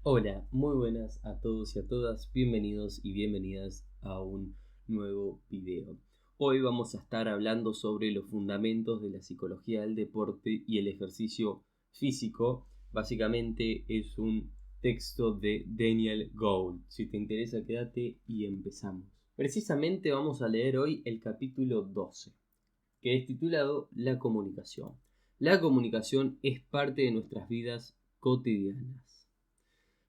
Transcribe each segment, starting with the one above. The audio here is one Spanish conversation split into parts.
Hola, muy buenas a todos y a todas, bienvenidos y bienvenidas a un nuevo video. Hoy vamos a estar hablando sobre los fundamentos de la psicología del deporte y el ejercicio físico. Básicamente es un texto de Daniel Gold. Si te interesa, quédate y empezamos. Precisamente vamos a leer hoy el capítulo 12, que es titulado La comunicación. La comunicación es parte de nuestras vidas cotidianas.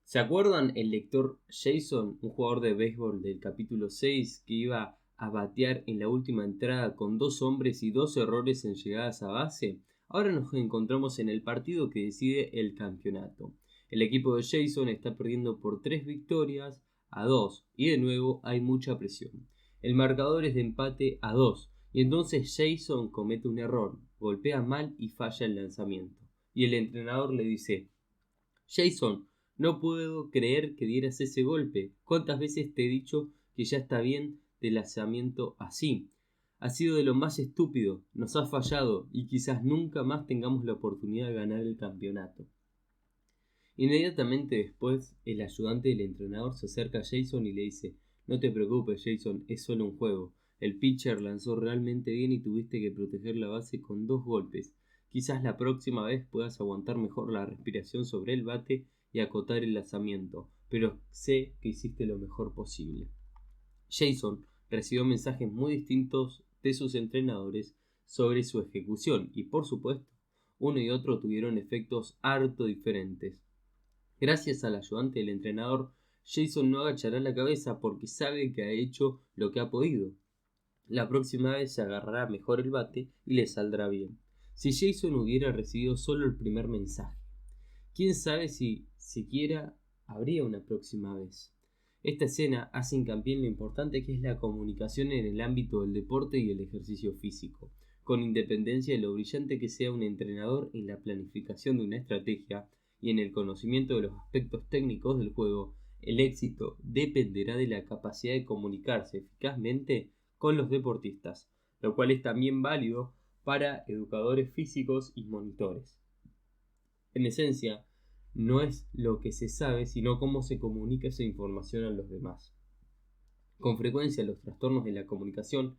¿Se acuerdan el lector Jason, un jugador de béisbol del capítulo 6 que iba a batear en la última entrada con 2 hombres y 2 errores en llegadas a base? Ahora nos encontramos en el partido que decide el campeonato. El equipo de Jason está perdiendo por 3 victorias a 2 y de nuevo hay mucha presión. El marcador es de empate a 2 y entonces Jason comete un error, golpea mal y falla el lanzamiento. Y el entrenador le dice: Jason, no puedo creer que dieras ese golpe. ¿Cuántas veces te he dicho que ya está bien de lanzamiento así? Ha sido de lo más estúpido, nos has fallado y quizás nunca más tengamos la oportunidad de ganar el campeonato. Inmediatamente después, el ayudante del entrenador se acerca a Jason y le dice: No te preocupes, Jason, es solo un juego. El pitcher lanzó realmente bien y tuviste que proteger la base con 2 golpes. Quizás la próxima vez puedas aguantar mejor la respiración sobre el bate y acotar el lanzamiento, pero sé que hiciste lo mejor posible. Jason recibió mensajes muy distintos de sus entrenadores sobre su ejecución y, por supuesto, uno y otro tuvieron efectos harto diferentes. Gracias al ayudante del entrenador, Jason no agachará la cabeza porque sabe que ha hecho lo que ha podido. La próxima vez se agarrará mejor el bate y le saldrá bien. Si Jason hubiera recibido solo el primer mensaje, quién sabe si siquiera habría una próxima vez. Esta escena hace hincapié en lo importante que es la comunicación en el ámbito del deporte y el ejercicio físico. Con independencia de lo brillante que sea un entrenador en la planificación de una estrategia y en el conocimiento de los aspectos técnicos del juego, el éxito dependerá de la capacidad de comunicarse eficazmente con los deportistas, lo cual es también válido para educadores físicos y monitores. En esencia, no es lo que se sabe, sino cómo se comunica esa información a los demás. Con frecuencia, los trastornos de la comunicación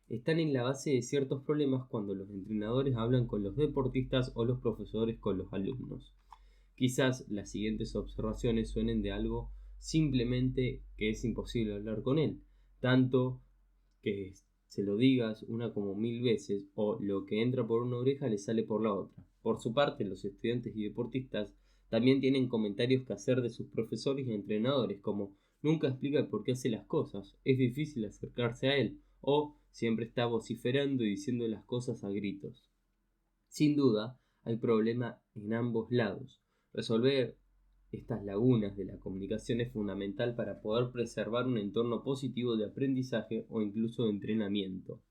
están en la base de ciertos problemas cuando los entrenadores hablan con los deportistas o los profesores con los alumnos. Quizás las siguientes observaciones suenen de algo simplemente que es imposible hablar con él, tanto que se lo digas una como 1000 veces o lo que entra por una oreja le sale por la otra. Por su parte, los estudiantes y deportistas también tienen comentarios que hacer de sus profesores y entrenadores, como: nunca explica por qué hace las cosas, es difícil acercarse a él, o siempre está vociferando y diciendo las cosas a gritos. Sin duda, hay problema en ambos lados. Resolver estas lagunas de la comunicación es fundamental para poder preservar un entorno positivo de aprendizaje o incluso de entrenamiento.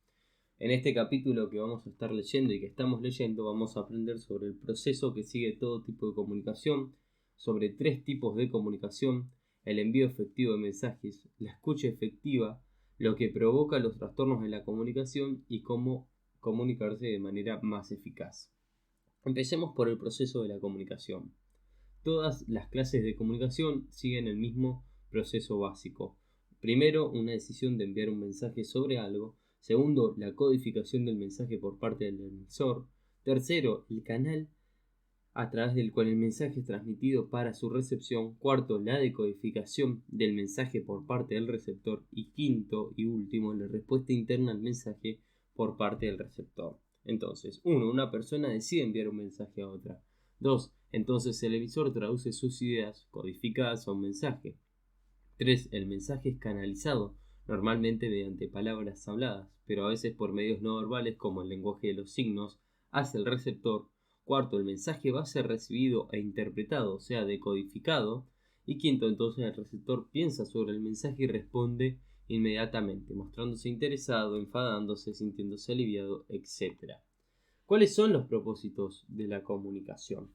En este capítulo que vamos a estar leyendo y que estamos leyendo, vamos a aprender sobre el proceso que sigue todo tipo de comunicación, sobre 3 tipos de comunicación: el envío efectivo de mensajes, la escucha efectiva, lo que provoca los trastornos de la comunicación y cómo comunicarse de manera más eficaz. Empecemos por el proceso de la comunicación. Todas las clases de comunicación siguen el mismo proceso básico. Primero, una decisión de enviar un mensaje sobre algo. Segundo, la codificación del mensaje por parte del emisor. Tercero, el canal a través del cual el mensaje es transmitido para su recepción. Cuarto, la decodificación del mensaje por parte del receptor. Y quinto y último, la respuesta interna al mensaje por parte del receptor. Entonces, 1. Una persona decide enviar un mensaje a otra. 2. Entonces el emisor traduce sus ideas codificadas a un mensaje. 3. El mensaje es canalizado, normalmente mediante palabras habladas, pero a veces por medios no verbales como el lenguaje de los signos, hacia el receptor. 4. El mensaje va a ser recibido e interpretado, o sea, decodificado. Y 5. Entonces el receptor piensa sobre el mensaje y responde inmediatamente, mostrándose interesado, enfadándose, sintiéndose aliviado, etc. ¿Cuáles son los propósitos de la comunicación?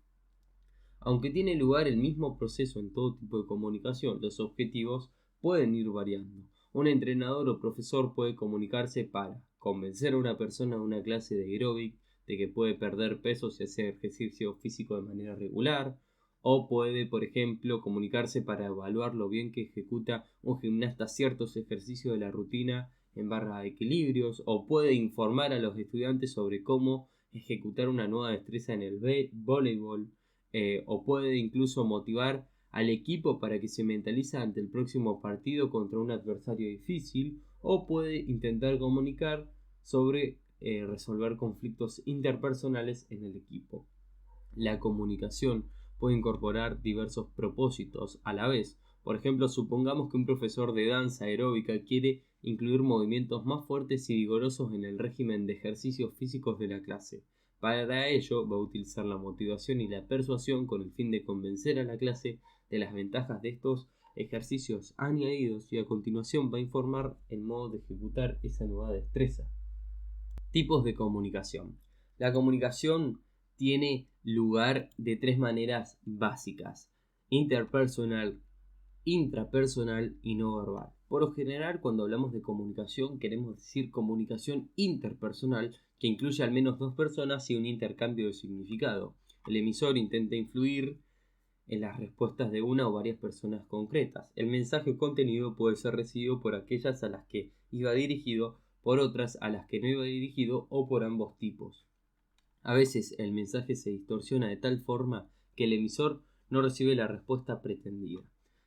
Aunque tiene lugar el mismo proceso en todo tipo de comunicación, los objetivos pueden ir variando. Un entrenador o profesor puede comunicarse para convencer a una persona de una clase de aeróbic de que puede perder peso si hace ejercicio físico de manera regular, O puede, por ejemplo, comunicarse para evaluar lo bien que ejecuta un gimnasta ciertos ejercicios de la rutina en barra de equilibrios, o puede informar a los estudiantes sobre cómo ejecutar una nueva destreza en el voleibol, o puede incluso motivar al equipo para que se mentalice ante el próximo partido contra un adversario difícil, o puede intentar comunicar sobre resolver conflictos interpersonales en el equipo. La comunicación puede incorporar diversos propósitos a la vez. Por ejemplo, supongamos que un profesor de danza aeróbica quiere incluir movimientos más fuertes y vigorosos en el régimen de ejercicios físicos de la clase. Para ello va a utilizar la motivación y la persuasión con el fin de convencer a la clase de las ventajas de estos ejercicios añadidos, y a continuación va a informar el modo de ejecutar esa nueva destreza. Tipos de comunicación. La comunicación tiene lugar de tres maneras básicas: interpersonal, intrapersonal y no verbal. Por lo general, cuando hablamos de comunicación, queremos decir comunicación interpersonal, que incluye al menos dos personas y un intercambio de significado. El emisor intenta influir en las respuestas de una o varias personas concretas. El mensaje o contenido puede ser recibido por aquellas a las que iba dirigido, por otras a las que no iba dirigido, o por ambos tipos. A veces el mensaje se distorsiona de tal forma que el emisor no recibe la respuesta pretendida.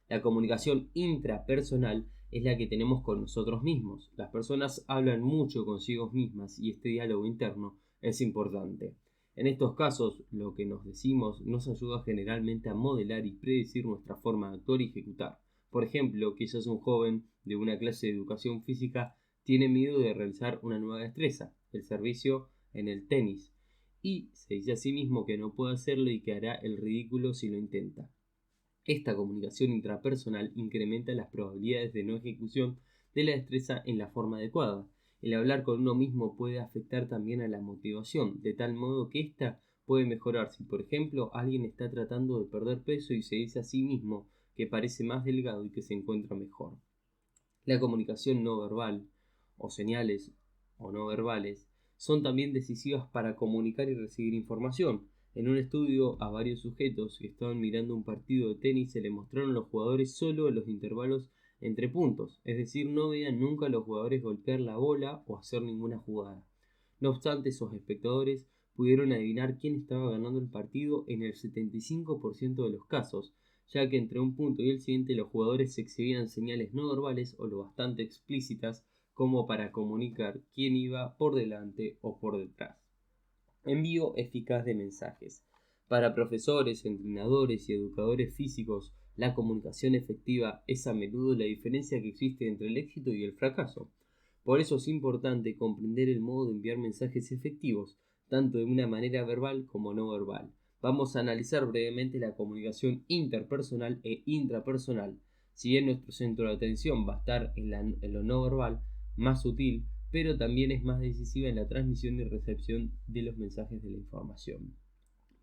La comunicación intrapersonal es la que tenemos con nosotros mismos. Las personas hablan mucho consigo mismas y este diálogo interno es importante. En estos casos, lo que nos decimos nos ayuda generalmente a modelar y predecir nuestra forma de actuar y ejecutar. Por ejemplo, quizás un joven de una clase de educación física tiene miedo de realizar una nueva destreza, el servicio en el tenis, y se dice a sí mismo que no puede hacerlo y que hará el ridículo si lo intenta. Esta comunicación intrapersonal incrementa las probabilidades de no ejecución de la destreza en la forma adecuada. El hablar con uno mismo puede afectar también a la motivación, de tal modo que ésta puede mejorar si, por ejemplo, alguien está tratando de perder peso y se dice a sí mismo que parece más delgado y que se encuentra mejor. La comunicación no verbal, o señales o no verbales, son también decisivas para comunicar y recibir información. En un estudio a varios sujetos que estaban mirando un partido de tenis se le mostraron a los jugadores solo los intervalos entre puntos, es decir, no veían nunca a los jugadores golpear la bola o hacer ninguna jugada. No obstante, esos espectadores pudieron adivinar quién estaba ganando el partido en el 75% de los casos, ya que entre un punto y el siguiente los jugadores exhibían señales no verbales o lo bastante explícitas como para comunicar quién iba por delante o por detrás. Envío eficaz de mensajes. Para profesores, entrenadores y educadores físicos, la comunicación efectiva es a menudo la diferencia que existe entre el éxito y el fracaso. Por eso es importante comprender el modo de enviar mensajes efectivos, tanto de una manera verbal como no verbal. Vamos a analizar brevemente la comunicación interpersonal e intrapersonal. Si bien nuestro centro de atención va a estar en lo no verbal, más sutil, pero también es más decisiva en la transmisión y recepción de los mensajes de la información.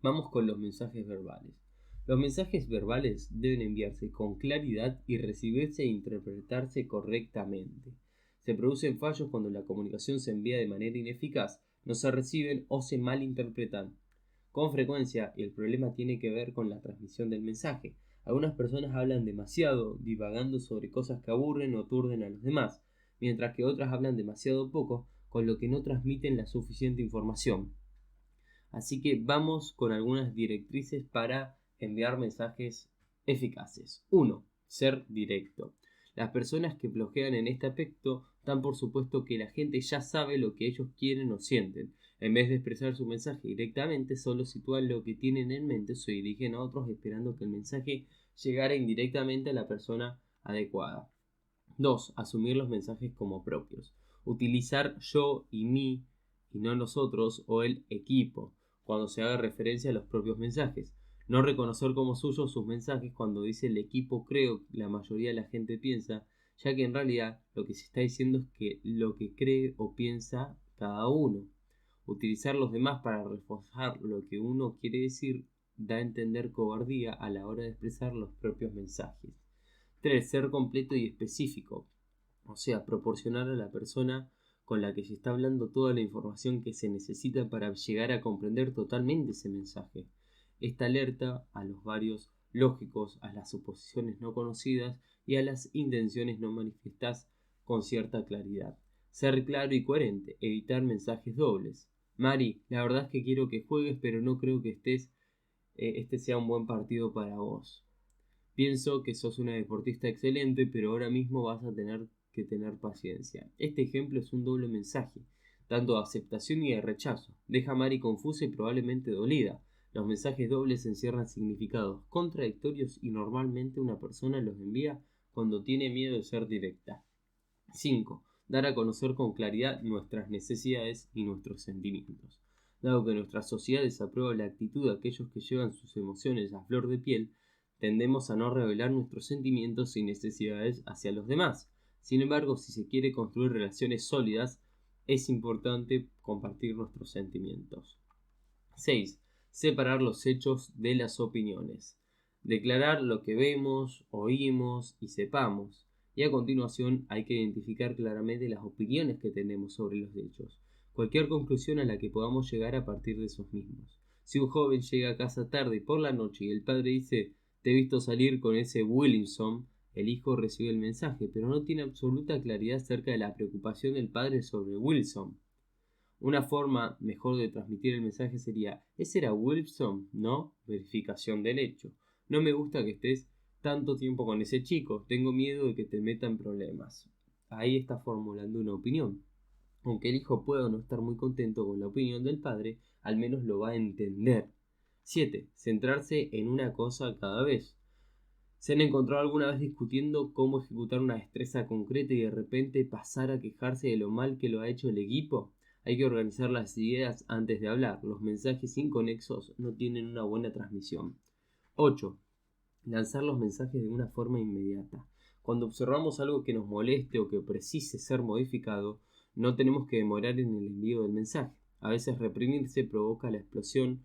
Vamos con los mensajes verbales. Los mensajes verbales deben enviarse con claridad y recibirse e interpretarse correctamente. Se producen fallos cuando la comunicación se envía de manera ineficaz, no se reciben o se malinterpretan con frecuencia, y el problema tiene que ver con la transmisión del mensaje. Algunas personas hablan demasiado, divagando sobre cosas que aburren o aturden a los demás, mientras que otras hablan demasiado poco, con lo que no transmiten la suficiente información. Así que vamos con algunas directrices para enviar mensajes eficaces. 1. Ser directo. Las personas que flojean en este aspecto dan por supuesto que la gente ya sabe lo que ellos quieren o sienten. En vez de expresar su mensaje directamente, solo sitúan lo que tienen en mente o se dirigen a otros esperando que el mensaje llegara indirectamente a la persona adecuada. 2. Asumir los mensajes como propios. Utilizar yo y mí y no nosotros o el equipo cuando se haga referencia a los propios mensajes. No reconocer como suyos sus mensajes cuando dice el equipo creo que la mayoría de la gente piensa, ya que en realidad lo que se está diciendo es que lo que cree o piensa cada uno. Utilizar los demás para reforzar lo que uno quiere decir da a entender cobardía a la hora de expresar los propios mensajes. 3. Ser completo y específico, o sea, proporcionar a la persona con la que se está hablando toda la información que se necesita para llegar a comprender totalmente ese mensaje. Esta alerta a los varios lógicos, a las suposiciones no conocidas y a las intenciones no manifiestas con cierta claridad. Ser claro y coherente, evitar mensajes dobles. Mari, la verdad es que quiero que juegues, pero no creo que este sea un buen partido para vos. Pienso que sos una deportista excelente, pero ahora mismo vas a tener que tener paciencia. Este ejemplo es un doble mensaje, tanto de aceptación y de rechazo. Deja a Mari confusa y probablemente dolida. Los mensajes dobles encierran significados contradictorios y normalmente una persona los envía cuando tiene miedo de ser directa. 5. Dar a conocer con claridad nuestras necesidades y nuestros sentimientos. Dado que nuestra sociedad desaprueba la actitud de aquellos que llevan sus emociones a flor de piel, tendemos a no revelar nuestros sentimientos y necesidades hacia los demás. Sin embargo, si se quiere construir relaciones sólidas, es importante compartir nuestros sentimientos. 6. Separar los hechos de las opiniones. Declarar lo que vemos, oímos y sepamos. Y a continuación hay que identificar claramente las opiniones que tenemos sobre los hechos. Cualquier conclusión a la que podamos llegar a partir de esos mismos. Si un joven llega a casa tarde por la noche y el padre dice: te he visto salir con ese Williamson, el hijo recibe el mensaje, pero no tiene absoluta claridad acerca de la preocupación del padre sobre Wilson. Una forma mejor de transmitir el mensaje sería: ese era Wilson, ¿no? Verificación del hecho. No me gusta que estés tanto tiempo con ese chico, tengo miedo de que te meta en problemas. Ahí está formulando una opinión. Aunque el hijo pueda no estar muy contento con la opinión del padre, al menos lo va a entender. 7. Centrarse en una cosa cada vez. ¿Se han encontrado alguna vez discutiendo cómo ejecutar una destreza concreta y de repente pasar a quejarse de lo mal que lo ha hecho el equipo? Hay que organizar las ideas antes de hablar. Los mensajes inconexos no tienen una buena transmisión. 8. Lanzar los mensajes de una forma inmediata. Cuando observamos algo que nos moleste o que precise ser modificado, no tenemos que demorar en el envío del mensaje. A veces reprimirse provoca la explosión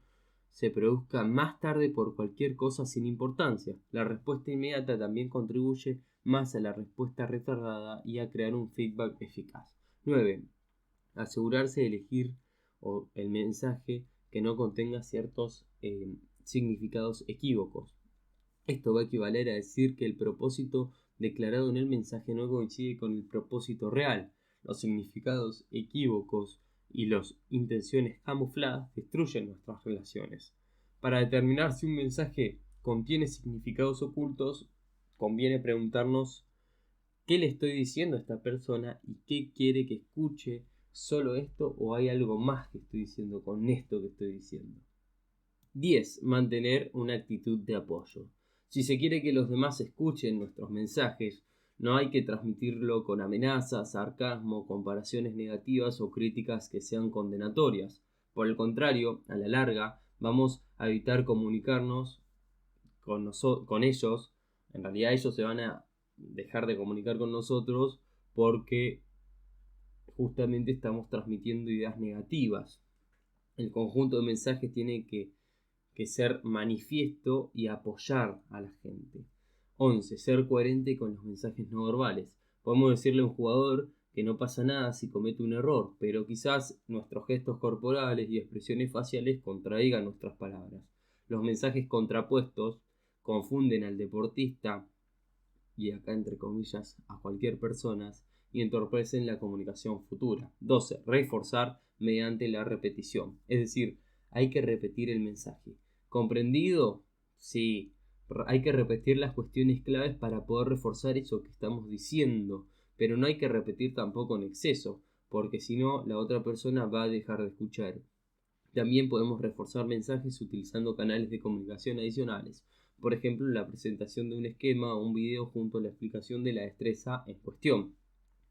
se produzca más tarde por cualquier cosa sin importancia. La respuesta inmediata también contribuye más a la respuesta retardada y a crear un feedback eficaz. 9. Asegurarse de elegir el mensaje que no contenga ciertos significados equívocos. Esto va a equivaler a decir que el propósito declarado en el mensaje no coincide con el propósito real. Los significados equívocos y las intenciones camufladas destruyen nuestras relaciones. Para determinar si un mensaje contiene significados ocultos, conviene preguntarnos: ¿qué le estoy diciendo a esta persona y qué quiere que escuche? ¿Solo esto o hay algo más que estoy diciendo con esto que estoy diciendo? 10. Mantener una actitud de apoyo. Si se quiere que los demás escuchen nuestros mensajes, no hay que transmitirlo con amenazas, sarcasmo, comparaciones negativas o críticas que sean condenatorias. Por el contrario, a la larga, vamos a evitar comunicarnos con ellos. En realidad ellos se van a dejar de comunicar con nosotros porque justamente estamos transmitiendo ideas negativas. El conjunto de mensajes tiene que ser manifiesto y apoyar a la gente. 11. Ser coherente con los mensajes no verbales. Podemos decirle a un jugador que no pasa nada si comete un error, pero quizás nuestros gestos corporales y expresiones faciales contradigan nuestras palabras. Los mensajes contrapuestos confunden al deportista, y acá entre comillas a cualquier persona, y entorpecen la comunicación futura. 12. Reforzar mediante la repetición. Es decir, hay que repetir el mensaje. ¿Comprendido? Sí. Hay que repetir las cuestiones claves para poder reforzar eso que estamos diciendo, pero no hay que repetir tampoco en exceso, porque si no, la otra persona va a dejar de escuchar. También podemos reforzar mensajes utilizando canales de comunicación adicionales. Por ejemplo, la presentación de un esquema o un video junto a la explicación de la destreza en cuestión.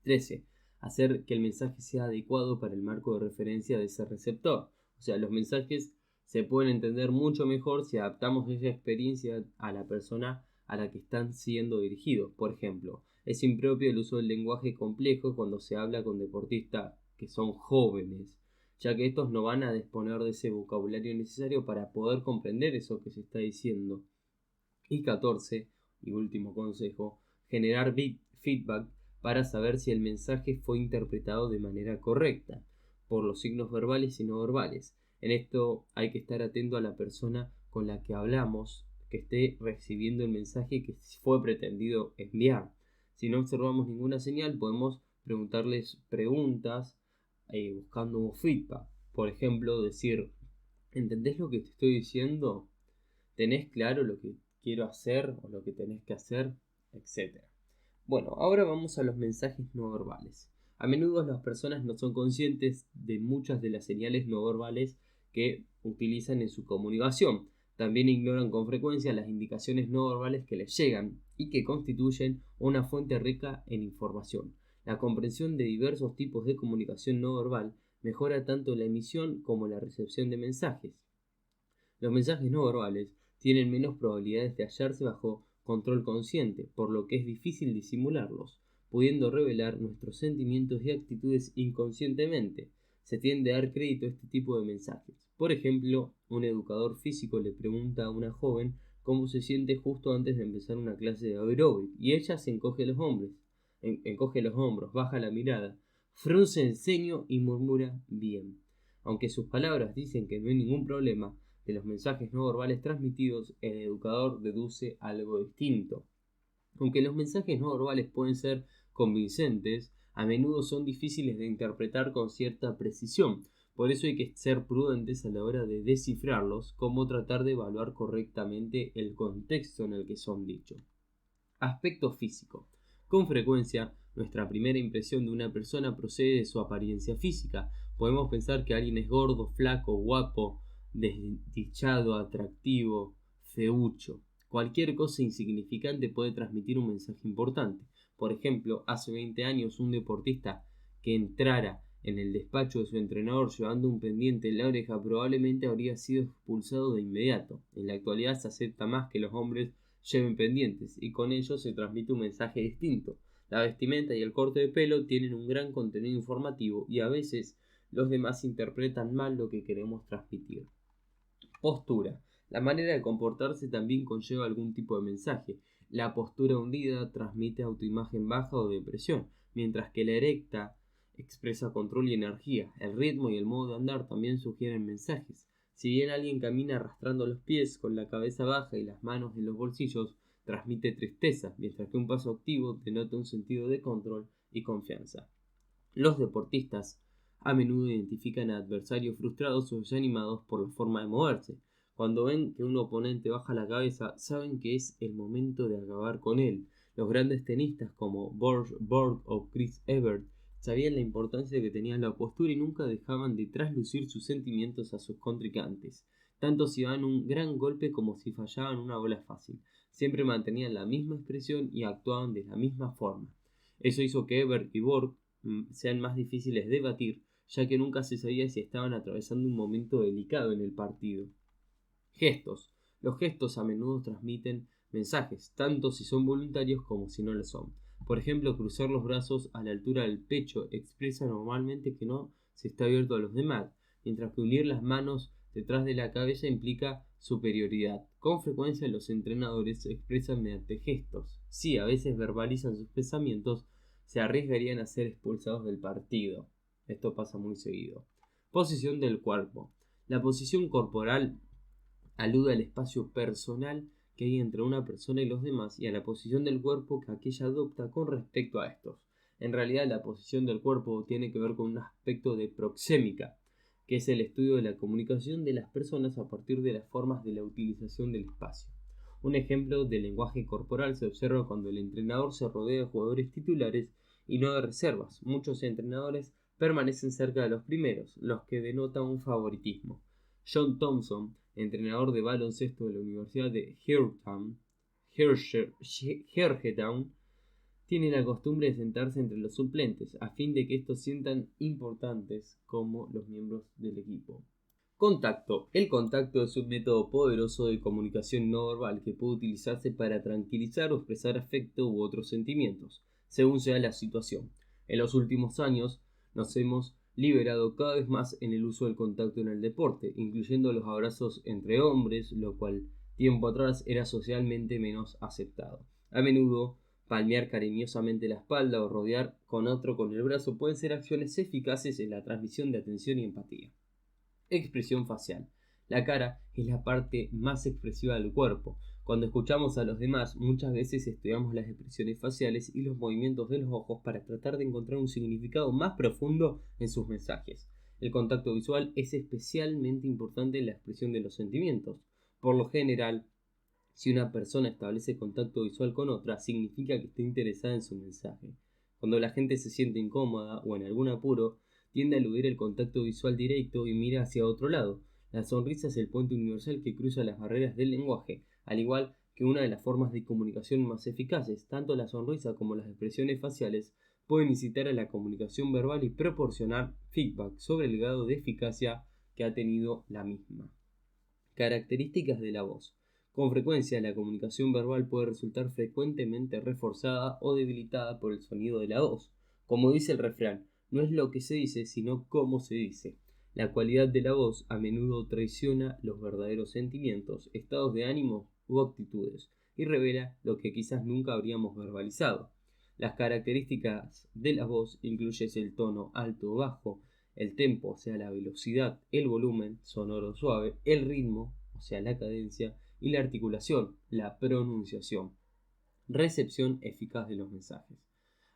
13. Hacer que el mensaje sea adecuado para el marco de referencia de ese receptor. O sea, los mensajes se pueden entender mucho mejor si adaptamos esa experiencia a la persona a la que están siendo dirigidos. Por ejemplo, es impropio el uso del lenguaje complejo cuando se habla con deportistas que son jóvenes, ya que estos no van a disponer de ese vocabulario necesario para poder comprender eso que se está diciendo. Y 14, y último consejo, generar feedback para saber si el mensaje fue interpretado de manera correcta por los signos verbales y no verbales. En esto hay que estar atento a la persona con la que hablamos, que esté recibiendo el mensaje que fue pretendido enviar. Si no observamos ninguna señal, podemos preguntarles preguntas buscando feedback. Por ejemplo, decir: ¿entendés lo que te estoy diciendo? ¿Tenés claro lo que quiero hacer o lo que tenés que hacer? Etcétera. Bueno, ahora vamos a los mensajes no verbales. A menudo las personas no son conscientes de muchas de las señales no verbales que utilizan en su comunicación. También ignoran con frecuencia las indicaciones no verbales que les llegan y que constituyen una fuente rica en información. La comprensión de diversos tipos de comunicación no verbal mejora tanto la emisión como la recepción de mensajes. Los mensajes no verbales tienen menos probabilidades de hallarse bajo control consciente, por lo que es difícil disimularlos, pudiendo revelar nuestros sentimientos y actitudes inconscientemente. Se tiende a dar crédito a este tipo de mensajes. Por ejemplo, un educador físico le pregunta a una joven cómo se siente justo antes de empezar una clase de aeróbic, y ella se encoge los hombros, baja la mirada, frunce el ceño y murmura bien. Aunque sus palabras dicen que no hay ningún problema, de los mensajes no verbales transmitidos, el educador deduce algo distinto. Aunque los mensajes no verbales pueden ser convincentes, a menudo son difíciles de interpretar con cierta precisión. Por eso hay que ser prudentes a la hora de descifrarlos, como tratar de evaluar correctamente el contexto en el que son dichos. Aspecto físico. Con frecuencia, nuestra primera impresión de una persona procede de su apariencia física. Podemos pensar que alguien es gordo, flaco, guapo, desdichado, atractivo, feucho. Cualquier cosa insignificante puede transmitir un mensaje importante. Por ejemplo, hace 20 años un deportista que entrara en el despacho de su entrenador llevando un pendiente en la oreja probablemente habría sido expulsado de inmediato. En la actualidad se acepta más que los hombres lleven pendientes y con ello se transmite un mensaje distinto. La vestimenta y el corte de pelo tienen un gran contenido informativo y a veces los demás interpretan mal lo que queremos transmitir. Postura. La manera de comportarse también conlleva algún tipo de mensaje. La postura hundida transmite autoimagen baja o depresión, mientras que la erecta expresa control y energía. El ritmo y el modo de andar también sugieren mensajes. Si bien alguien camina arrastrando los pies con la cabeza baja y las manos en los bolsillos, transmite tristeza, mientras que un paso activo denota un sentido de control y confianza. Los deportistas a menudo identifican a adversarios frustrados o desanimados por la forma de moverse. Cuando ven que un oponente baja la cabeza, saben que es el momento de acabar con él. Los grandes tenistas como Borg o Chris Evert sabían la importancia que tenía la postura y nunca dejaban de traslucir sus sentimientos a sus contrincantes, tanto si daban un gran golpe como si fallaban una bola fácil. Siempre mantenían la misma expresión y actuaban de la misma forma. Eso hizo que Evert y Borg sean más difíciles de batir, ya que nunca se sabía si estaban atravesando un momento delicado en el partido. Gestos. Los gestos a menudo transmiten mensajes, tanto si son voluntarios como si no lo son. Por ejemplo, cruzar los brazos a la altura del pecho expresa normalmente que no se está abierto a los demás, mientras que unir las manos detrás de la cabeza implica superioridad. Con frecuencia los entrenadores se expresan mediante gestos. Si a veces verbalizan sus pensamientos, se arriesgarían a ser expulsados del partido. Esto pasa muy seguido. Posición del cuerpo. La posición corporal alude al espacio personal que hay entre una persona y los demás y a la posición del cuerpo que aquella adopta con respecto a estos. En realidad, la posición del cuerpo tiene que ver con un aspecto de proxémica, que es el estudio de la comunicación de las personas a partir de las formas de la utilización del espacio. Un ejemplo de lenguaje corporal se observa cuando el entrenador se rodea de jugadores titulares y no de reservas. Muchos entrenadores permanecen cerca de los primeros, los que denotan un favoritismo. John Thompson, entrenador de baloncesto de la Universidad de Georgetown, tiene la costumbre de sentarse entre los suplentes, a fin de que estos sientan importantes como los miembros del equipo. Contacto. El contacto es un método poderoso de comunicación no verbal que puede utilizarse para tranquilizar o expresar afecto u otros sentimientos, según sea la situación. En los últimos años nos hemos liberado cada vez más en el uso del contacto en el deporte, incluyendo los abrazos entre hombres, lo cual tiempo atrás era socialmente menos aceptado. A menudo, palmear cariñosamente la espalda o rodear con otro con el brazo pueden ser acciones eficaces en la transmisión de atención y empatía. Expresión facial. La cara es la parte más expresiva del cuerpo. Cuando escuchamos a los demás, muchas veces estudiamos las expresiones faciales y los movimientos de los ojos para tratar de encontrar un significado más profundo en sus mensajes. El contacto visual es especialmente importante en la expresión de los sentimientos. Por lo general, si una persona establece contacto visual con otra, significa que está interesada en su mensaje. Cuando la gente se siente incómoda o en algún apuro, tiende a eludir el contacto visual directo y mira hacia otro lado. La sonrisa es el puente universal que cruza las barreras del lenguaje, al igual que una de las formas de comunicación más eficaces. Tanto la sonrisa como las expresiones faciales pueden incitar a la comunicación verbal y proporcionar feedback sobre el grado de eficacia que ha tenido la misma. Características de la voz. Con frecuencia, la comunicación verbal puede resultar frecuentemente reforzada o debilitada por el sonido de la voz. Como dice el refrán, no es lo que se dice, sino cómo se dice. La cualidad de la voz a menudo traiciona los verdaderos sentimientos, estados de ánimo u actitudes, y revela lo que quizás nunca habríamos verbalizado. Las características de la voz incluyen el tono alto o bajo, el tempo, o sea, la velocidad, el volumen, sonoro o suave, el ritmo, o sea, la cadencia, y la articulación, la pronunciación. Recepción eficaz de los mensajes.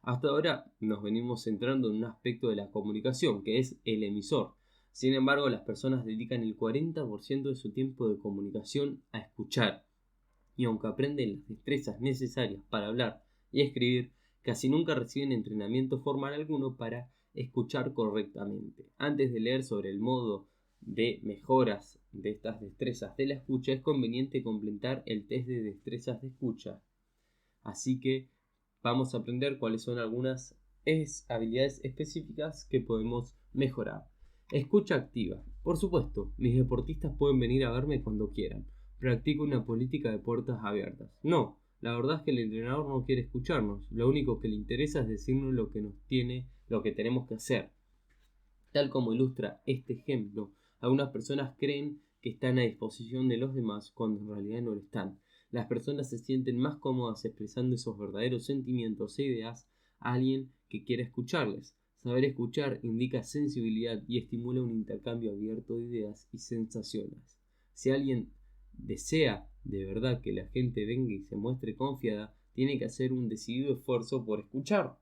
Hasta ahora nos venimos centrando en un aspecto de la comunicación, que es el emisor. Sin embargo, las personas dedican el 40% de su tiempo de comunicación a escuchar. Y aunque aprenden las destrezas necesarias para hablar y escribir, casi nunca reciben entrenamiento formal alguno para escuchar correctamente. Antes de leer sobre el modo de mejoras de estas destrezas de la escucha, es conveniente completar el test de destrezas de escucha. Así que vamos a aprender cuáles son algunas habilidades específicas que podemos mejorar. Escucha activa. Por supuesto, mis deportistas pueden venir a verme cuando quieran. Practico una política de puertas abiertas. No, la verdad es que el entrenador no quiere escucharnos. Lo único que le interesa es decirnos lo que tenemos que hacer. Tal como ilustra este ejemplo, algunas personas creen que están a disposición de los demás cuando en realidad no lo están. Las personas se sienten más cómodas expresando esos verdaderos sentimientos e ideas a alguien que quiera escucharles. Saber escuchar indica sensibilidad y estimula un intercambio abierto de ideas y sensaciones. Si alguien desea de verdad que la gente venga y se muestre confiada, tiene que hacer un decidido esfuerzo por escuchar.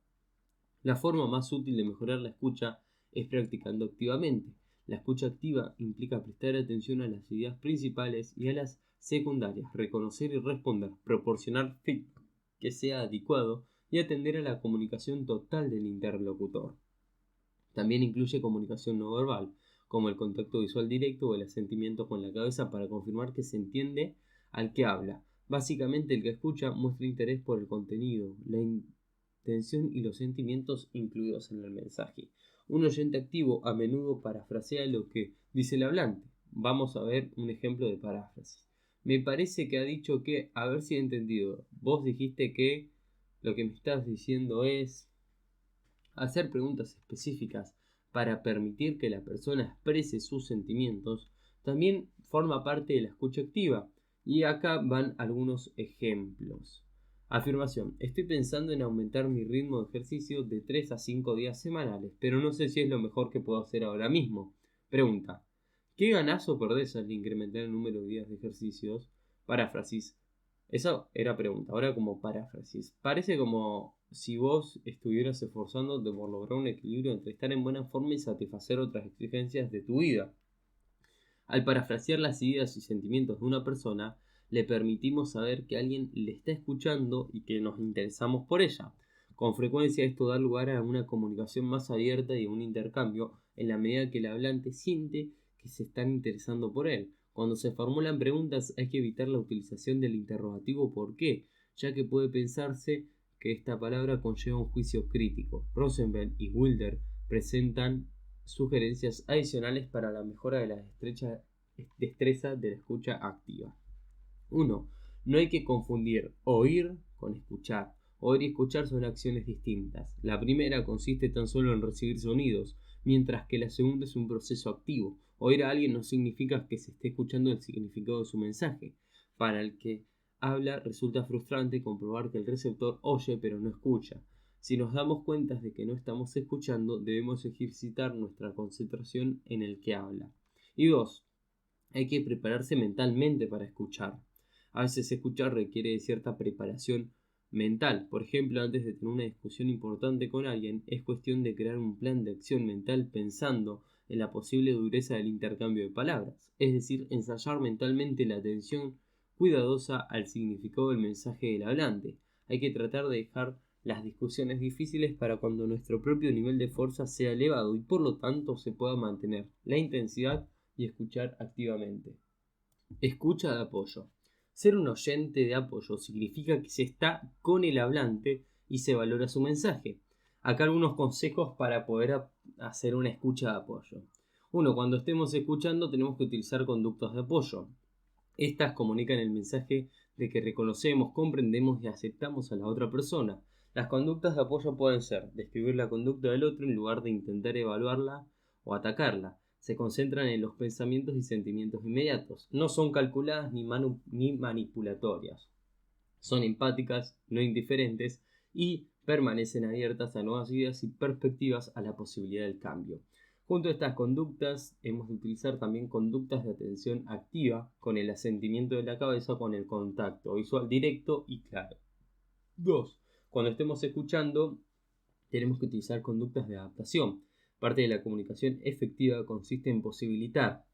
La forma más útil de mejorar la escucha es practicando activamente. La escucha activa implica prestar atención a las ideas principales y a las secundarias, reconocer y responder, proporcionar feedback que sea adecuado y atender a la comunicación total del interlocutor. También incluye comunicación no verbal, como el contacto visual directo o el asentimiento con la cabeza para confirmar que se entiende al que habla. Básicamente, el que escucha muestra interés por el contenido, la intención y los sentimientos incluidos en el mensaje. Un oyente activo a menudo parafrasea lo que dice el hablante. Vamos a ver un ejemplo de paráfrasis. Me parece que ha dicho que, a ver si he entendido, vos dijiste que, lo que me estás diciendo es... Hacer preguntas específicas para permitir que la persona exprese sus sentimientos también forma parte de la escucha activa. Y acá van algunos ejemplos. Afirmación. Estoy pensando en aumentar mi ritmo de ejercicio de 3 a 5 días semanales, pero no sé si es lo mejor que puedo hacer ahora mismo. Pregunta. ¿Qué ganás o perdés al incrementar el número de días de ejercicios? Paráfrasis. Eso era pregunta. Ahora como paráfrasis. Parece como si vos estuvieras esforzándote por lograr un equilibrio entre estar en buena forma y satisfacer otras exigencias de tu vida. Al parafrasear las ideas y sentimientos de una persona, le permitimos saber que alguien le está escuchando y que nos interesamos por ella. Con frecuencia esto da lugar a una comunicación más abierta y a un intercambio en la medida que el hablante siente que se están interesando por él. Cuando se formulan preguntas hay que evitar la utilización del interrogativo ¿por qué?, ya que puede pensarse que esta palabra conlleva un juicio crítico. Rosenberg y Wilder presentan sugerencias adicionales para la mejora de la destreza de la escucha activa. 1. No hay que confundir oír con escuchar. Oír y escuchar son acciones distintas. La primera consiste tan solo en recibir sonidos, mientras que la segunda es un proceso activo. Oír a alguien no significa que se esté escuchando el significado de su mensaje. Para el que habla resulta frustrante comprobar que el receptor oye pero no escucha. Si nos damos cuenta de que no estamos escuchando, debemos ejercitar nuestra concentración en el que habla. Y 2. Hay que prepararse mentalmente para escuchar. A veces escuchar requiere de cierta preparación mental. Por ejemplo, antes de tener una discusión importante con alguien, es cuestión de crear un plan de acción mental pensando en la posible dureza del intercambio de palabras, es decir, ensayar mentalmente la atención cuidadosa al significado del mensaje del hablante. Hay que tratar de dejar las discusiones difíciles para cuando nuestro propio nivel de fuerza sea elevado y por lo tanto se pueda mantener la intensidad y escuchar activamente. Escucha de apoyo. Ser un oyente de apoyo significa que se está con el hablante y se valora su mensaje. Acá algunos consejos para poder hacer una escucha de apoyo. 1. Cuando estemos escuchando tenemos que utilizar conductas de apoyo. Estas comunican el mensaje de que reconocemos, comprendemos y aceptamos a la otra persona. Las conductas de apoyo pueden ser describir la conducta del otro en lugar de intentar evaluarla o atacarla. Se concentran en los pensamientos y sentimientos inmediatos. No son calculadas ni manipulatorias. Son empáticas, no indiferentes y permanecen abiertas a nuevas ideas y perspectivas a la posibilidad del cambio. Junto a estas conductas, hemos de utilizar también conductas de atención activa con el asentimiento de la cabeza con el contacto visual directo y claro. 2. Cuando estemos escuchando, tenemos que utilizar conductas de adaptación. Parte de la comunicación efectiva consiste en posibilitar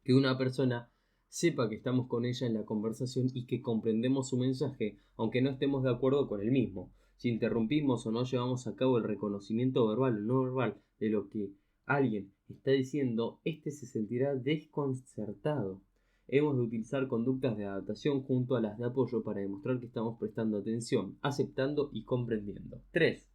que una persona sepa que estamos con ella en la conversación y que comprendemos su mensaje, aunque no estemos de acuerdo con el mismo. Si interrumpimos o no llevamos a cabo el reconocimiento verbal o no verbal de lo que alguien está diciendo, éste se sentirá desconcertado. Hemos de utilizar conductas de adaptación junto a las de apoyo para demostrar que estamos prestando atención, aceptando y comprendiendo. 3.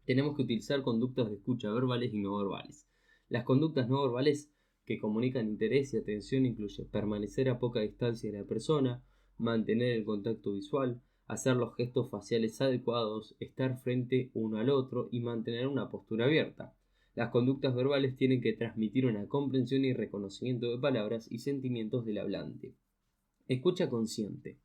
Tenemos que utilizar conductas de escucha verbales y no verbales. Las conductas no verbales que comunican interés y atención incluyen permanecer a poca distancia de la persona, mantener el contacto visual, hacer los gestos faciales adecuados, estar frente uno al otro y mantener una postura abierta. Las conductas verbales tienen que transmitir una comprensión y reconocimiento de palabras y sentimientos del hablante. Escucha consciente.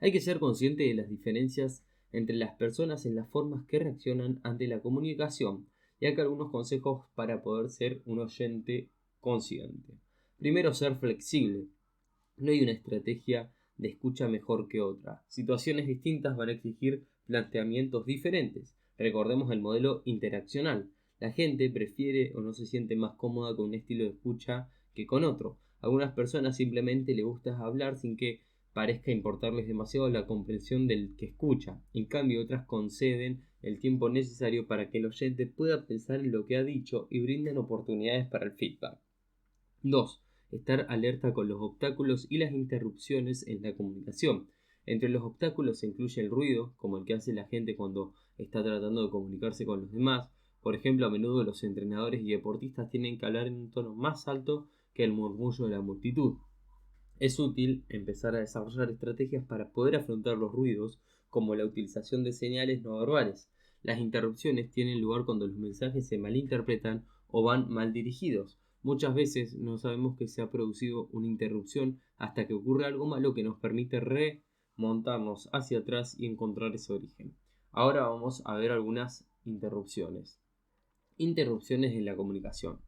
Hay que ser consciente de las diferencias entre las personas en las formas que reaccionan ante la comunicación, y acá algunos consejos para poder ser un oyente consciente. Primero, ser flexible. No hay una estrategia de escucha mejor que otra. Situaciones distintas van a exigir planteamientos diferentes. Recordemos el modelo interaccional. La gente prefiere o no se siente más cómoda con un estilo de escucha que con otro. A algunas personas simplemente les gusta hablar sin que parezca importarles demasiado la comprensión del que escucha. En cambio, otras conceden el tiempo necesario para que el oyente pueda pensar en lo que ha dicho y brinden oportunidades para el feedback. 2. Estar alerta con los obstáculos y las interrupciones en la comunicación. Entre los obstáculos se incluye el ruido, como el que hace la gente cuando está tratando de comunicarse con los demás. Por ejemplo, a menudo los entrenadores y deportistas tienen que hablar en un tono más alto que el murmullo de la multitud. Es útil empezar a desarrollar estrategias para poder afrontar los ruidos, como la utilización de señales no verbales. Las interrupciones tienen lugar cuando los mensajes se malinterpretan o van mal dirigidos. Muchas veces no sabemos que se ha producido una interrupción hasta que ocurre algo malo que nos permite remontarnos hacia atrás y encontrar ese origen. Ahora vamos a ver algunas interrupciones. Interrupciones en la comunicación.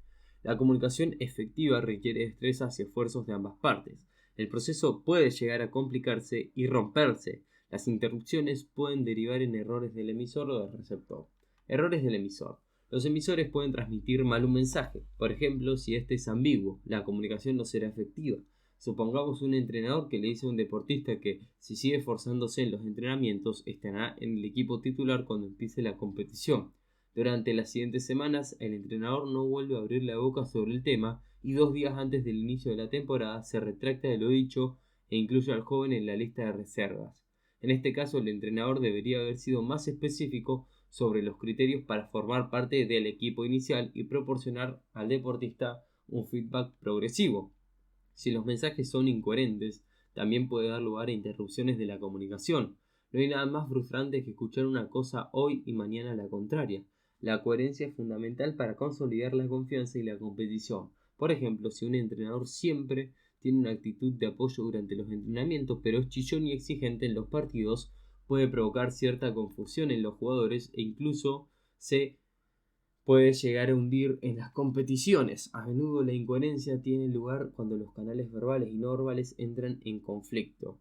La comunicación efectiva requiere destrezas y esfuerzos de ambas partes. El proceso puede llegar a complicarse y romperse. Las interrupciones pueden derivar en errores del emisor o del receptor. Errores del emisor. Los emisores pueden transmitir mal un mensaje. Por ejemplo, si este es ambiguo, la comunicación no será efectiva. Supongamos un entrenador que le dice a un deportista que si sigue esforzándose en los entrenamientos estará en el equipo titular cuando empiece la competición. Durante las siguientes semanas, el entrenador no vuelve a abrir la boca sobre el tema y 2 días antes del inicio de la temporada se retracta de lo dicho e incluye al joven en la lista de reservas. En este caso, el entrenador debería haber sido más específico sobre los criterios para formar parte del equipo inicial y proporcionar al deportista un feedback progresivo. Si los mensajes son incoherentes, también puede dar lugar a interrupciones de la comunicación. No hay nada más frustrante que escuchar una cosa hoy y mañana la contraria. La coherencia es fundamental para consolidar la confianza y la competición. Por ejemplo, si un entrenador siempre tiene una actitud de apoyo durante los entrenamientos, pero es chillón y exigente en los partidos, puede provocar cierta confusión en los jugadores e incluso se puede llegar a hundir en las competiciones. A menudo la incoherencia tiene lugar cuando los canales verbales y no verbales entran en conflicto.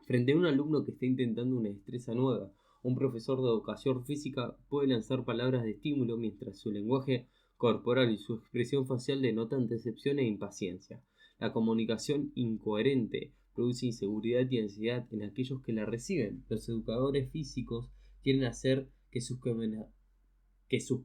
Frente a un alumno que está intentando una destreza nueva, un profesor de educación física puede lanzar palabras de estímulo mientras su lenguaje corporal y su expresión facial denotan decepción e impaciencia. La comunicación incoherente produce inseguridad y ansiedad en aquellos que la reciben. Los educadores físicos quieren hacer que sus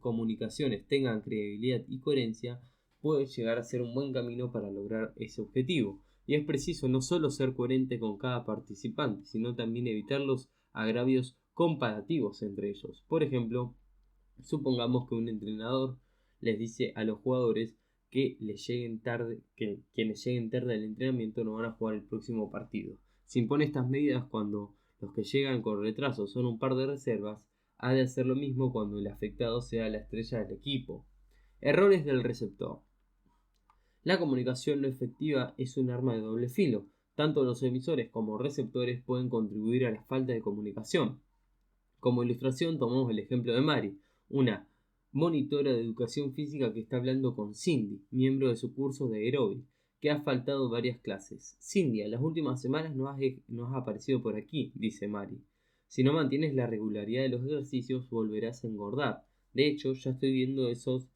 comunicaciones tengan credibilidad y coherencia, puede llegar a ser un buen camino para lograr ese objetivo. Y es preciso no solo ser coherente con cada participante, sino también evitar los agravios comparativos entre ellos. Por ejemplo, supongamos que un entrenador les dice a los jugadores que quienes lleguen tarde al entrenamiento no van a jugar el próximo partido. Se impone estas medidas cuando los que llegan con retraso son un par de reservas. Ha de hacer lo mismo cuando el afectado sea la estrella del equipo. Errores del receptor. La comunicación no efectiva es un arma de doble filo. Tanto los emisores como receptores pueden contribuir a la falta de comunicación. Como ilustración tomamos el ejemplo de Mari, una monitora de educación física que está hablando con Cindy, miembro de su curso de aeróbic, que ha faltado varias clases. Cindy, en las últimas semanas no has aparecido por aquí, dice Mari. Si no mantienes la regularidad de los ejercicios, volverás a engordar. De hecho, ya estoy viendo esos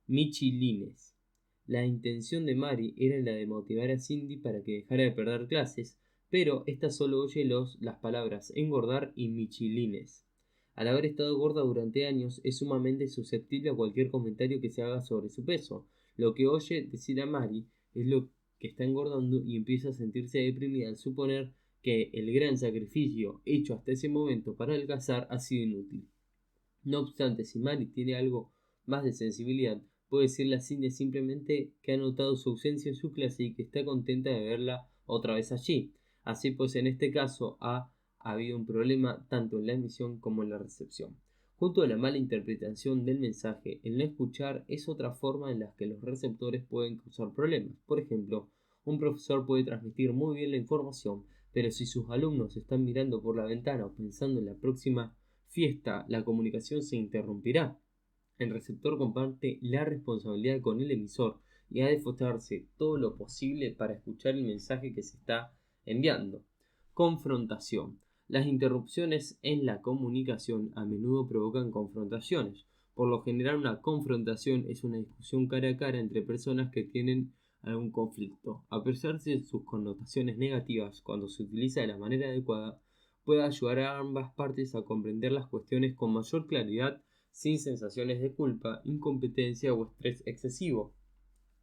michilines. La intención de Mari era la de motivar a Cindy para que dejara de perder clases, pero ésta solo oye las palabras engordar y michilines. Al haber estado gorda durante años, es sumamente susceptible a cualquier comentario que se haga sobre su peso. Lo que oye decir a Mari es lo que está engordando y empieza a sentirse deprimida al suponer que el gran sacrificio hecho hasta ese momento para adelgazar ha sido inútil. No obstante, si Mari tiene algo más de sensibilidad, puede decirle a Cindy simplemente que ha notado su ausencia en su clase y que está contenta de verla otra vez allí. Así pues, en este caso ha habido un problema tanto en la emisión como en la recepción. Junto a la mala interpretación del mensaje, el no escuchar es otra forma en la que los receptores pueden causar problemas. Por ejemplo, un profesor puede transmitir muy bien la información, pero si sus alumnos están mirando por la ventana o pensando en la próxima fiesta, la comunicación se interrumpirá. El receptor comparte la responsabilidad con el emisor y ha de esforzarse todo lo posible para escuchar el mensaje que se está enviando. Confrontación. Las interrupciones en la comunicación a menudo provocan confrontaciones. Por lo general, una confrontación es una discusión cara a cara entre personas que tienen algún conflicto. A pesar de sus connotaciones negativas, cuando se utiliza de la manera adecuada, puede ayudar a ambas partes a comprender las cuestiones con mayor claridad, sin sensaciones de culpa, incompetencia o estrés excesivo.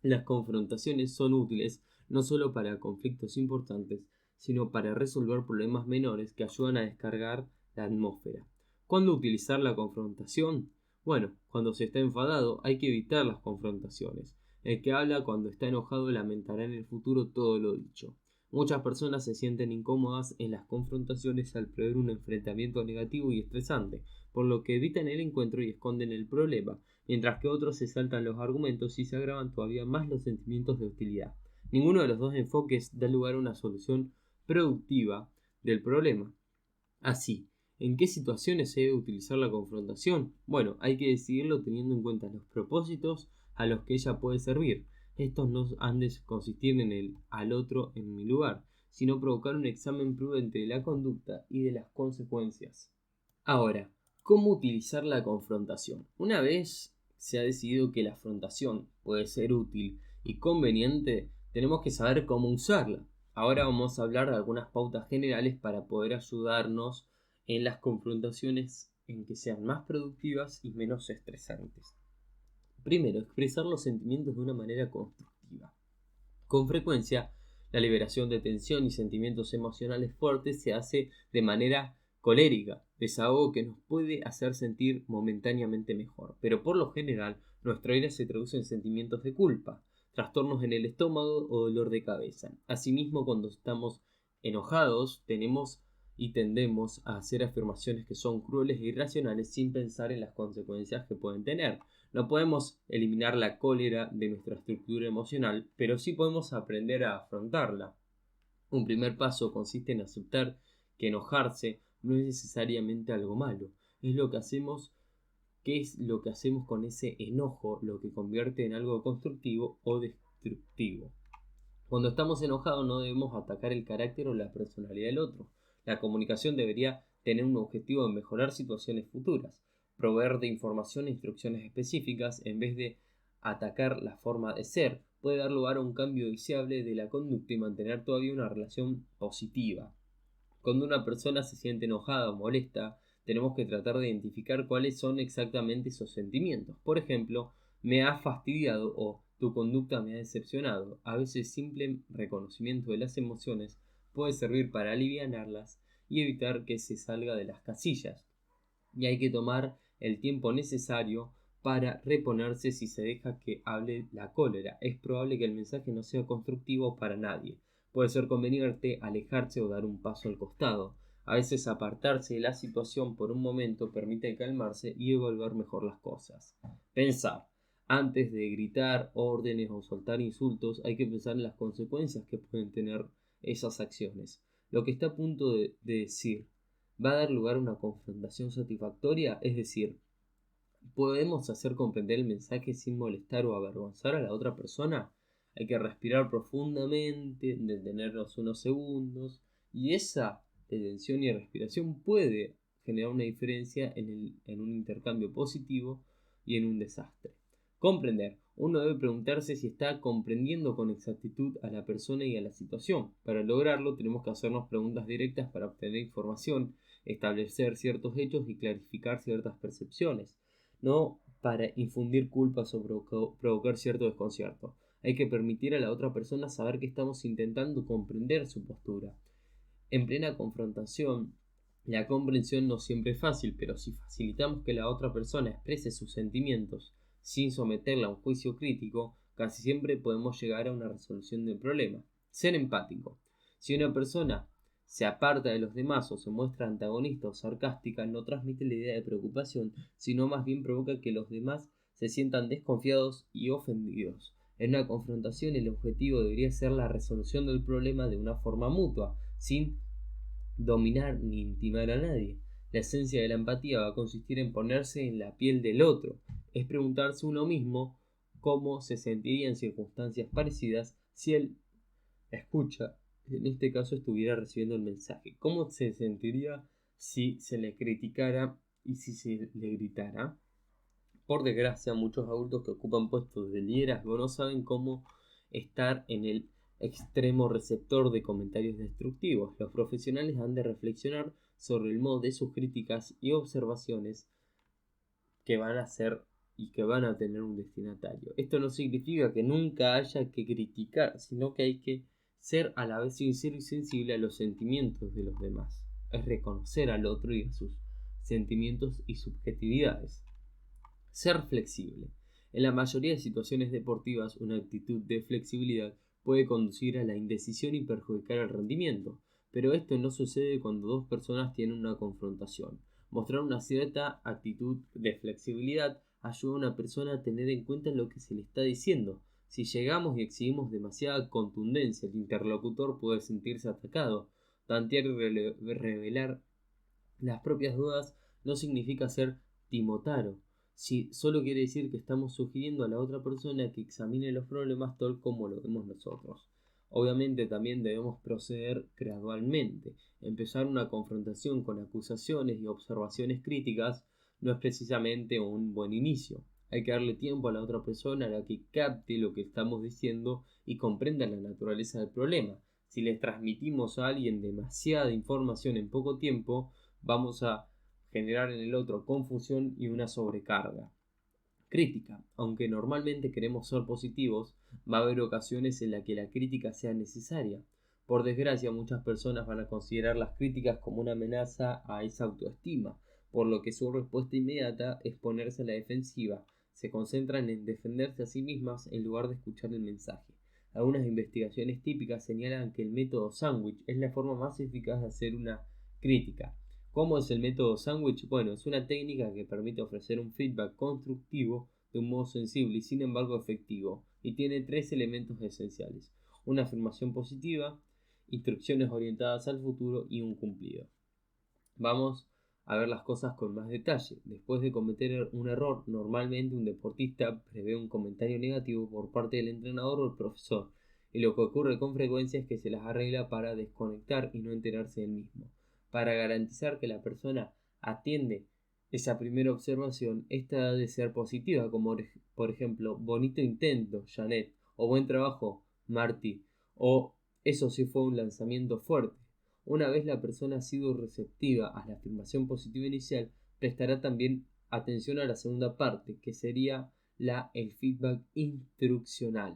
Las confrontaciones son útiles no solo para conflictos importantes, sino para resolver problemas menores que ayudan a descargar la atmósfera. ¿Cuándo utilizar la confrontación? Bueno, cuando se está enfadado hay que evitar las confrontaciones. El que habla cuando está enojado lamentará en el futuro todo lo dicho. Muchas personas se sienten incómodas en las confrontaciones al prever un enfrentamiento negativo y estresante, por lo que evitan el encuentro y esconden el problema, mientras que otros se saltan los argumentos y se agravan todavía más los sentimientos de hostilidad. Ninguno de los dos enfoques da lugar a una solución productiva del problema. Así, ¿en qué situaciones se debe utilizar la confrontación? Bueno, hay que decidirlo teniendo en cuenta los propósitos a los que ella puede servir. Estos no han de consistir en el al otro en mi lugar, sino provocar un examen prudente de la conducta y de las consecuencias. Ahora, ¿cómo utilizar la confrontación? Una vez se ha decidido que la afrontación puede ser útil y conveniente, tenemos que saber cómo usarla. Ahora vamos a hablar de algunas pautas generales para poder ayudarnos en las confrontaciones en que sean más productivas y menos estresantes. Primero, expresar los sentimientos de una manera constructiva. Con frecuencia, la liberación de tensión y sentimientos emocionales fuertes se hace de manera colérica, desahogo que nos puede hacer sentir momentáneamente mejor, pero por lo general nuestra ira se traduce en sentimientos de culpa, trastornos en el estómago o dolor de cabeza. Asimismo, cuando estamos enojados, tendemos a hacer afirmaciones que son crueles e irracionales sin pensar en las consecuencias que pueden tener. No podemos eliminar la cólera de nuestra estructura emocional, pero sí podemos aprender a afrontarla. Un primer paso consiste en aceptar que enojarse no es necesariamente algo malo. ¿Qué es lo que hacemos con ese enojo lo que convierte en algo constructivo o destructivo? Cuando estamos enojados no debemos atacar el carácter o la personalidad del otro. La comunicación debería tener un objetivo de mejorar situaciones futuras, proveer de información e instrucciones específicas en vez de atacar la forma de ser. Puede dar lugar a un cambio deseable de la conducta y mantener todavía una relación positiva. Cuando una persona se siente enojada o molesta, tenemos que tratar de identificar cuáles son exactamente esos sentimientos. Por ejemplo, me has fastidiado o tu conducta me ha decepcionado. A veces simple reconocimiento de las emociones puede servir para alivianarlas y evitar que se salga de las casillas. Y hay que tomar el tiempo necesario para reponerse si se deja que hable la cólera. Es probable que el mensaje no sea constructivo para nadie. Puede ser conveniente alejarse o dar un paso al costado. A veces apartarse de la situación por un momento permite calmarse y evaluar mejor las cosas. Pensar. Antes de gritar órdenes o soltar insultos, hay que pensar en las consecuencias que pueden tener esas acciones. Lo que está a punto de decir va a dar lugar a una confrontación satisfactoria, es decir, ¿podemos hacer comprender el mensaje sin molestar o avergonzar a la otra persona? Hay que respirar profundamente, detenernos unos segundos, y esa detención y respiración puede generar una diferencia en un intercambio positivo y en un desastre. Comprender. Uno debe preguntarse si está comprendiendo con exactitud a la persona y a la situación. Para lograrlo tenemos que hacernos preguntas directas para obtener información, establecer ciertos hechos y clarificar ciertas percepciones, no para infundir culpas o provocar cierto desconcierto. Hay que permitir a la otra persona saber que estamos intentando comprender su postura. En plena confrontación, la comprensión no siempre es fácil, pero si facilitamos que la otra persona exprese sus sentimientos sin someterla a un juicio crítico, casi siempre podemos llegar a una resolución del problema. Ser empático. Si una persona se aparta de los demás o se muestra antagonista o sarcástica, no transmite la idea de preocupación, sino más bien provoca que los demás se sientan desconfiados y ofendidos. En una confrontación el objetivo debería ser la resolución del problema de una forma mutua, sin dominar ni intimar a nadie. La esencia de la empatía va a consistir en ponerse en la piel del otro, es preguntarse uno mismo cómo se sentiría en circunstancias parecidas si él escucha, en este caso, estuviera recibiendo el mensaje. ¿Cómo se sentiría si se le criticara y si se le gritara? Por desgracia, muchos adultos que ocupan puestos de liderazgo no saben cómo estar en el extremo receptor de comentarios destructivos. Los profesionales han de reflexionar sobre el modo de sus críticas y observaciones que van a hacer y que van a tener un destinatario. Esto no significa que nunca haya que criticar, sino que hay que ser a la vez sincero y sensible a los sentimientos de los demás. Es reconocer al otro y a sus sentimientos y subjetividades. Ser flexible. En la mayoría de situaciones deportivas, una actitud de flexibilidad puede conducir a la indecisión y perjudicar el rendimiento, pero esto no sucede cuando dos personas tienen una confrontación. Mostrar una cierta actitud de flexibilidad ayuda a una persona a tener en cuenta lo que se le está diciendo. Si llegamos y exhibimos demasiada contundencia, el interlocutor puede sentirse atacado. Tantear y revelar las propias dudas no significa ser timotaro. Si solo quiere decir que estamos sugiriendo a la otra persona que examine los problemas tal como lo vemos nosotros. Obviamente también debemos proceder gradualmente. Empezar una confrontación con acusaciones y observaciones críticas no es precisamente un buen inicio. Hay que darle tiempo a la otra persona a la que capte lo que estamos diciendo y comprenda la naturaleza del problema. Si les transmitimos a alguien demasiada información en poco tiempo, vamos a generar en el otro confusión y una sobrecarga. Crítica. Aunque normalmente queremos ser positivos, va a haber ocasiones en las que la crítica sea necesaria. Por desgracia, muchas personas van a considerar las críticas como una amenaza a esa autoestima, por lo que su respuesta inmediata es ponerse a la defensiva. Se concentran en defenderse a sí mismas en lugar de escuchar el mensaje. Algunas investigaciones típicas señalan que el método sándwich es la forma más eficaz de hacer una crítica. ¿Cómo es el método sándwich? Bueno, es una técnica que permite ofrecer un feedback constructivo de un modo sensible y sin embargo efectivo, y tiene tres elementos esenciales: una afirmación positiva, instrucciones orientadas al futuro y un cumplido. Vamos a ver las cosas con más detalle. Después de cometer un error, normalmente un deportista prevé un comentario negativo por parte del entrenador o el profesor, y lo que ocurre con frecuencia es que se las arregla para desconectar y no enterarse del mismo. Para garantizar que la persona atiende esa primera observación, esta ha de ser positiva, como por ejemplo, bonito intento, Janet, o buen trabajo, Marty, o eso sí fue un lanzamiento fuerte. Una vez la persona ha sido receptiva a la afirmación positiva inicial, prestará también atención a la segunda parte, que sería el feedback instruccional.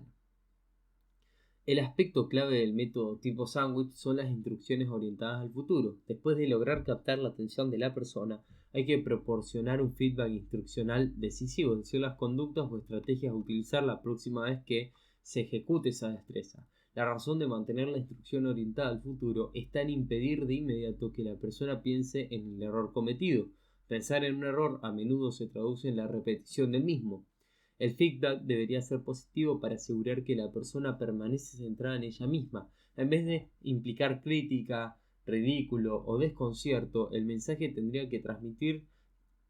El aspecto clave del método tipo sándwich son las instrucciones orientadas al futuro. Después de lograr captar la atención de la persona, hay que proporcionar un feedback instruccional decisivo, es decir, las conductas o estrategias a utilizar la próxima vez que se ejecute esa destreza. La razón de mantener la instrucción orientada al futuro está en impedir de inmediato que la persona piense en el error cometido. Pensar en un error a menudo se traduce en la repetición del mismo. El feedback debería ser positivo para asegurar que la persona permanece centrada en ella misma. En vez de implicar crítica, ridículo o desconcierto, el mensaje tendría que transmitir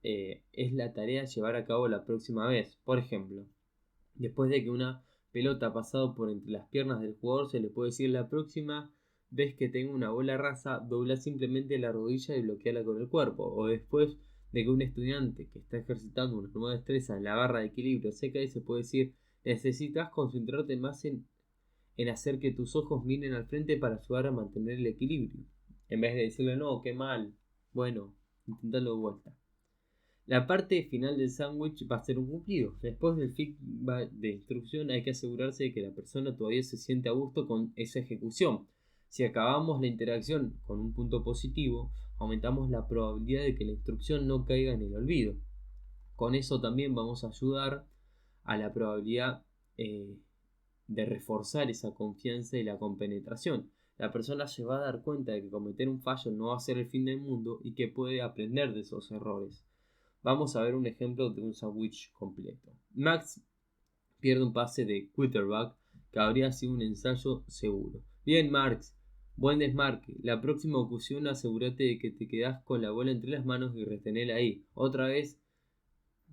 es la tarea a llevar a cabo la próxima vez. Por ejemplo, después de que una pelota ha pasado por entre las piernas del jugador, se le puede decir: la próxima vez que tenga una bola rasa, dobla simplemente la rodilla y bloqueala con el cuerpo. O después de que un estudiante que está ejercitando una nueva destreza en la barra de equilibrio se cae, se puede decir: necesitas concentrarte más en hacer que tus ojos miren al frente para ayudar a mantener el equilibrio. En vez de decirle: no, qué mal, bueno, intentalo de vuelta. La parte final del sándwich va a ser un cumplido. Después del feedback de instrucción hay que asegurarse de que la persona todavía se siente a gusto con esa ejecución. Si acabamos la interacción con un punto positivo, aumentamos la probabilidad de que la instrucción no caiga en el olvido. Con eso también vamos a ayudar a la probabilidad de reforzar esa confianza y la compenetración. La persona se va a dar cuenta de que cometer un fallo no va a ser el fin del mundo y que puede aprender de esos errores. Vamos a ver un ejemplo de un sándwich completo. Max pierde un pase de quarterback que habría sido un ensayo seguro. Bien, Max, buen desmarque. La próxima ocasión asegúrate de que te quedas con la bola entre las manos y retenela ahí. Otra vez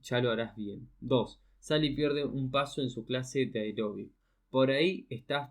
ya lo harás bien. 2. Sally pierde un paso en su clase de aeróbic. Por ahí estás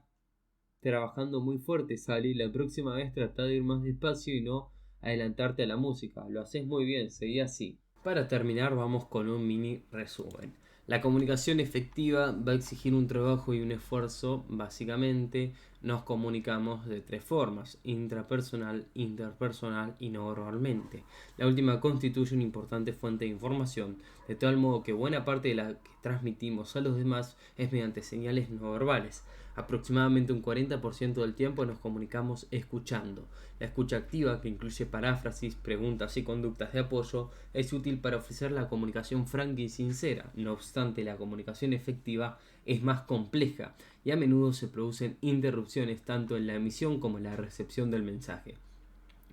trabajando muy fuerte, Sally. La próxima vez trata de ir más despacio y no adelantarte a la música. Lo haces muy bien, seguí así. Para terminar, vamos con un mini resumen. La comunicación efectiva va a exigir un trabajo y un esfuerzo. Básicamente, nos comunicamos de 3 formas: intrapersonal, interpersonal y no verbalmente. La última constituye una importante fuente de información, de tal modo que buena parte de la que transmitimos a los demás es mediante señales no verbales. Aproximadamente un 40% del tiempo nos comunicamos escuchando. La escucha activa, que incluye paráfrasis, preguntas y conductas de apoyo, es útil para ofrecer la comunicación franca y sincera. No obstante, la comunicación efectiva es más compleja y a menudo se producen interrupciones tanto en la emisión como en la recepción del mensaje.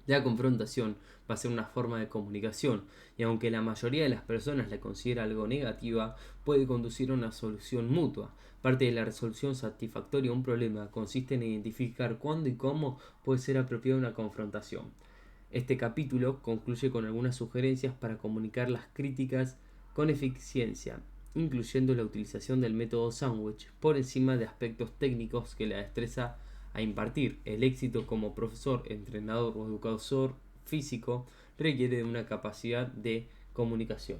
La confrontación va a ser una forma de comunicación y aunque la mayoría de las personas la considera algo negativa, puede conducir a una solución mutua. Parte de la resolución satisfactoria de un problema consiste en identificar cuándo y cómo puede ser apropiada una confrontación. Este capítulo concluye con algunas sugerencias para comunicar las críticas con eficiencia, incluyendo la utilización del método sándwich por encima de aspectos técnicos que la destreza a impartir. El éxito como profesor, entrenador o educador físico requiere de una capacidad de comunicación.